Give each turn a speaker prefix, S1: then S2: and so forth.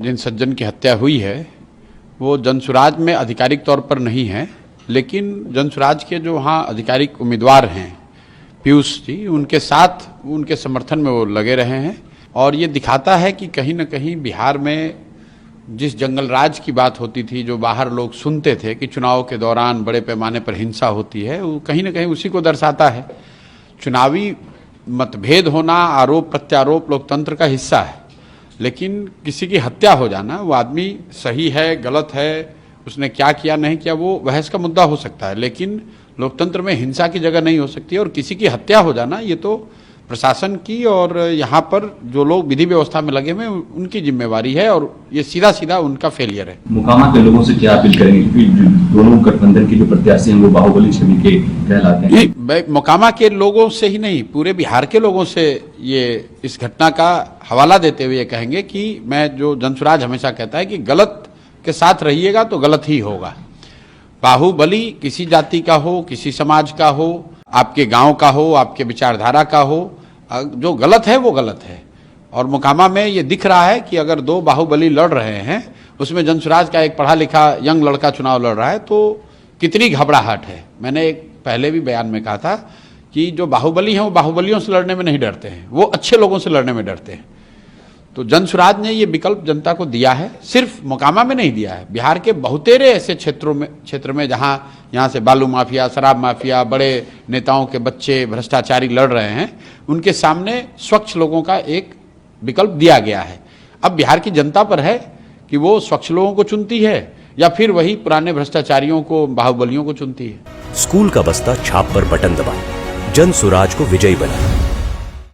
S1: जिन सज्जन की हत्या हुई है वो जनसुराज में आधिकारिक तौर पर नहीं है, लेकिन जनसुराज के जो वहाँ आधिकारिक उम्मीदवार हैं पीयूष जी, उनके साथ उनके समर्थन में वो लगे रहे हैं। और ये दिखाता है कि कहीं न कहीं बिहार में जिस जंगल राज की बात होती थी, जो बाहर लोग सुनते थे कि चुनाव के दौरान बड़े पैमाने पर हिंसा होती है, वो कहीं न कहीं उसी को दर्शाता है। चुनावी मतभेद होना, आरोप प्रत्यारोप लोकतंत्र का हिस्सा है, लेकिन किसी की हत्या हो जाना, वो आदमी सही है गलत है, उसने क्या किया नहीं किया, वो बहस का मुद्दा हो सकता है, लेकिन लोकतंत्र में हिंसा की जगह नहीं हो सकती। और किसी की हत्या हो जाना ये तो प्रशासन की और यहाँ पर जो लोग विधि व्यवस्था में लगे हुए हैं उनकी जिम्मेवारी है, और ये सीधा सीधा उनका फेलियर है।
S2: मोकामा के लोगों से क्या अपील करेंगे, क्योंकि दोनों गठबंधन के जो प्रत्याशी हैं वो बाहुबली छवि के कहलाते हैं?
S1: मोकामा के लोगों से ही नहीं, पूरे बिहार के लोगों से ये इस घटना का हवाला देते हुए ये कहेंगे कि मैं जो जनसुराज हमेशा कहता है कि गलत के साथ रहिएगा तो गलत ही होगा। बाहुबली किसी जाति का हो, किसी समाज का हो, आपके गांव का हो, आपके विचारधारा का हो, जो गलत है वो गलत है। और मोकामा में ये दिख रहा है कि अगर दो बाहुबली लड़ रहे हैं, उसमें जनसुराज का एक पढ़ा लिखा यंग लड़का चुनाव लड़ रहा है, तो कितनी घबराहट है। मैंने एक पहले भी बयान में कहा था कि जो बाहुबली हैं वो बाहुबलियों से लड़ने में नहीं डरते हैं, वो अच्छे लोगों से लड़ने में डरते हैं। तो जनसुराज ने ये विकल्प जनता को दिया है, सिर्फ मोकामा में नहीं दिया है, बिहार के बहुतेरे ऐसे क्षेत्र में जहां यहाँ से बालू माफिया, शराब माफिया, बड़े नेताओं के बच्चे भ्रष्टाचारी लड़ रहे हैं, उनके सामने स्वच्छ लोगों का एक विकल्प दिया गया है। अब बिहार की जनता पर है कि वो स्वच्छ लोगों को चुनती है या फिर वही पुराने भ्रष्टाचारियों को, बाहुबलियों को चुनती है।
S3: स्कूल का बस्ता छाप पर बटन दबाएं, जनसुराज को विजयी बनाएं।